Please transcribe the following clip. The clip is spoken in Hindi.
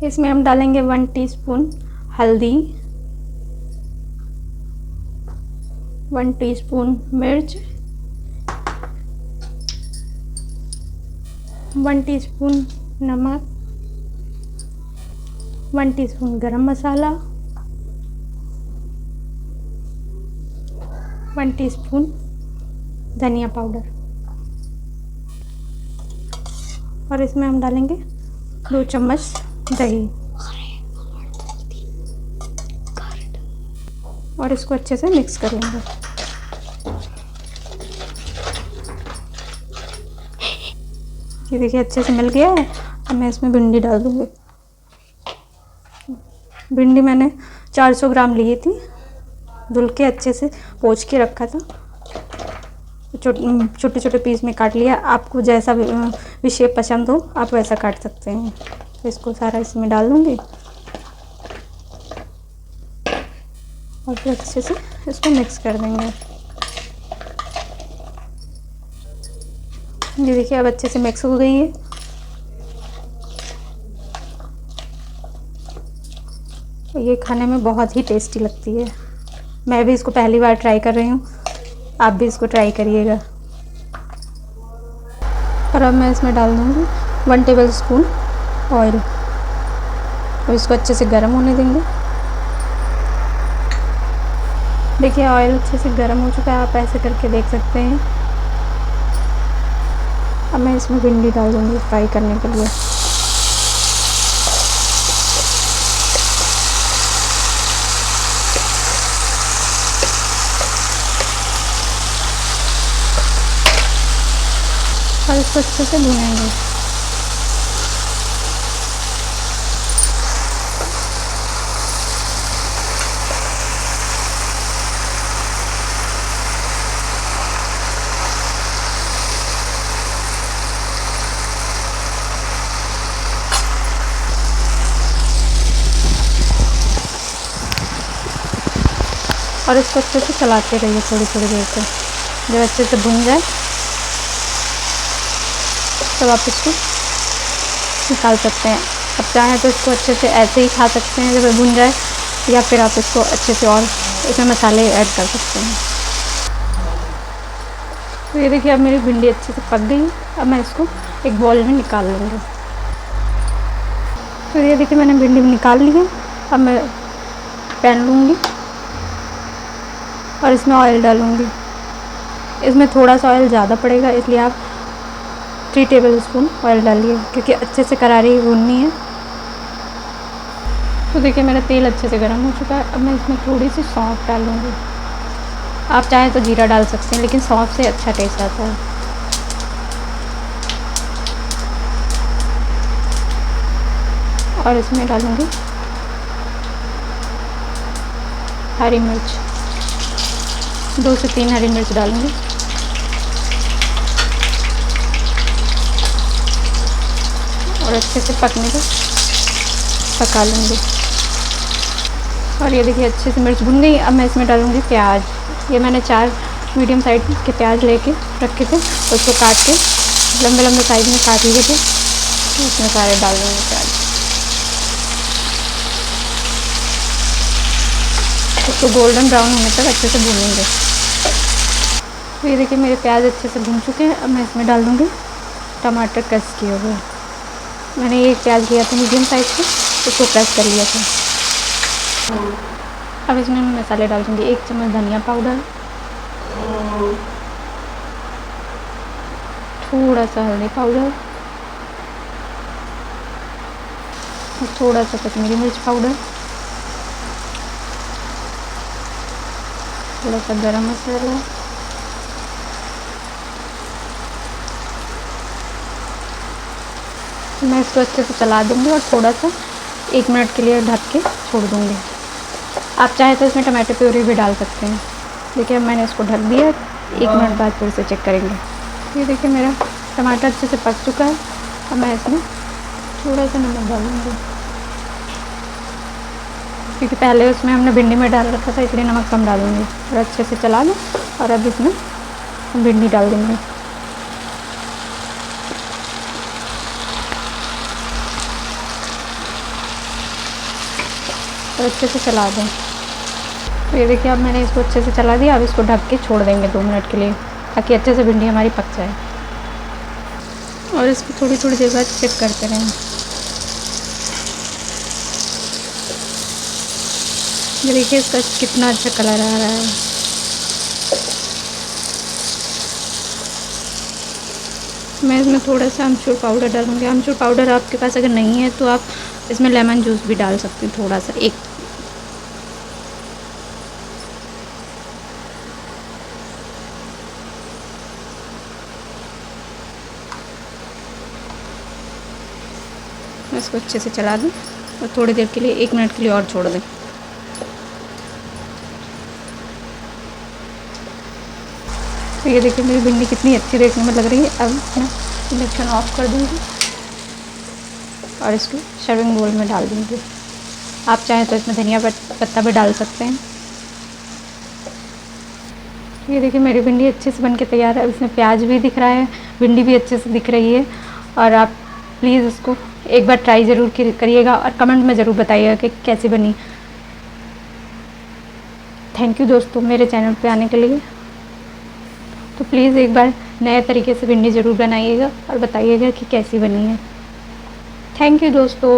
इसमें हम डालेंगे 1 टीस्पून हल्दी, 1 टीस्पून मिर्च, 1 टीस्पून नमक, 1 टीस्पून गरम मसाला, 1 टीस्पून धनिया पाउडर और इसमें हम डालेंगे 2 चम्मच दही और इसको अच्छे से मिक्स कर लेंगे। ये देखिए अच्छे से मिल गया है। अब मैं इसमें भिंडी डाल दूँगी। भिंडी मैंने 400 ग्राम ली थी, धुल के अच्छे से पोंछ के रखा था। छोटे छोटे पीस में काट लिया। आपको जैसा भी शेप पसंद हो आप वैसा काट सकते हैं। तो इसको सारा इसमें डाल दूँगी और फिर अच्छे से इसको मिक्स कर देंगे। ये देखिए अब अच्छे से मिक्स हो गई है। ये खाने में बहुत ही टेस्टी लगती है। मैं भी इसको पहली बार ट्राई कर रही हूँ, आप भी इसको ट्राई करिएगा। और अब मैं इसमें डाल दूँगी 1 टेबल स्पून ऑयल और इसको अच्छे से गर्म होने देंगे। देखिए ऑयल अच्छे से गर्म हो चुका है, आप ऐसे करके देख सकते हैं। अब मैं इसमें भिंडी डाल दूँगी फ्राई करने के लिए। और इसको अच्छे से भूनेंगे। और इसको अच्छे से चलाते रहिए थोड़ी थोड़ी देर तक। जब अच्छे से भुन जाए तब आप इसको निकाल सकते हैं। अब चाहें तो इसको अच्छे से ऐसे ही खा सकते हैं जब भुन जाए, या फिर आप इसको अच्छे से और इसमें मसाले ऐड कर सकते हैं। तो ये देखिए अब मेरी भिंडी अच्छे से पक गई। अब मैं इसको एक बाउल में निकाल लूँगी। तो ये देखिए मैंने भिंडी निकाल ली है। अब मैं पैन लूँगी और इसमें ऑयल डालूँगी। इसमें थोड़ा सा ऑयल ज़्यादा पड़ेगा, इसलिए आप 3 टेबल स्पून ऑयल डालिए, क्योंकि अच्छे से करारी भूननी है। तो देखिए मेरा तेल अच्छे से गर्म हो चुका है। अब मैं इसमें थोड़ी सी सौंफ डालूँगी। आप चाहें तो जीरा डाल सकते हैं, लेकिन सौंफ से अच्छा टेस्ट आता है। और इसमें डालूँगी हरी मिर्च, 2 से 3 हरी मिर्च डालूँगी। और अच्छे से पका लूँगी। और ये देखिए अच्छे से मिर्च भुन गई। अब मैं इसमें डालूँगी प्याज। ये मैंने 4 मीडियम साइज के प्याज लेके रखे थे, उसको काट के लंबे लंबे साइज में काट लिए थे। इसमें सारे डाल दूँगी प्याज। इसको गोल्डन ब्राउन होने तक अच्छे से भूनेंगे। तो ये देखिए मेरे प्याज अच्छे से भून चुके हैं। अब मैं इसमें डाल दूँगी टमाटर क्रश किए हुए। मैंने एक प्याज लिया था मीडियम साइज का, उसको क्रश कर लिया था। अब इसमें मैं मसाले डाल दूँगी। 1 चम्मच धनिया पाउडर, थोड़ा सा हल्दी पाउडर और थोड़ा सा कश्मीरी मिर्च पाउडर, थोड़ा सा गरम मसाला, मैं इसको अच्छे से चला दूँगी और थोड़ा सा 1 मिनट के लिए ढक के छोड़ दूँगी। आप चाहे तो इसमें टमाटो प्यूरी भी डाल सकते हैं। देखिए अब मैंने इसको ढक दिया। 1 मिनट बाद फिर से चेक करेंगे। ये देखिए मेरा टमाटर अच्छे से पक चुका है। अब मैं इसमें थोड़ा सा नमक डालूँगी, क्योंकि पहले उसमें हमने भिंडी में डाल रखा था, इसलिए नमक कम डालूँगी। और अच्छे से चला लूँ और अब इसमें हम भिंडी डाल देंगे। और अच्छे से चला दें। तो ये देखिए अब मैंने इसको अच्छे से चला दिया। अब इसको ढक के छोड़ देंगे 2 मिनट के लिए, ताकि अच्छे से भिंडी हमारी पक जाए। और इसको थोड़ी थोड़ी देर बाद चेक करते रहें। ये देखिए इसका कितना अच्छा कलर आ रहा है। मैं इसमें थोड़ा सा अमचूर पाउडर डालूँगी। अमचूर पाउडर आपके पास अगर नहीं है तो आप इसमें लेमन जूस भी डाल सकते हैं थोड़ा सा, एक। इसको अच्छे से चला दें और थोड़ी देर के लिए 1 मिनट के लिए और छोड़ दें। तो ये देखिए मेरी भिंडी कितनी अच्छी देखने में लग रही है। अब मैं इंडक्शन ऑफ कर दूँगी और इसको सर्विंग बोल में डाल दूँगी। आप चाहें तो इसमें धनिया पत्ता भी डाल सकते हैं। ये देखिए मेरी भिंडी अच्छे से बनके तैयार है। इसमें प्याज भी दिख रहा है, भिंडी भी अच्छे से दिख रही है। और आप प्लीज़ इसको एक बार ट्राई ज़रूर करिएगा और कमेंट में ज़रूर बताइएगा कि कैसी बनी। थैंक यू दोस्तों मेरे चैनल पे आने के लिए। तो प्लीज़ एक बार नए तरीके से भिंडी ज़रूर बनाइएगा और बताइएगा कि कैसी बनी है। थैंक यू दोस्तों।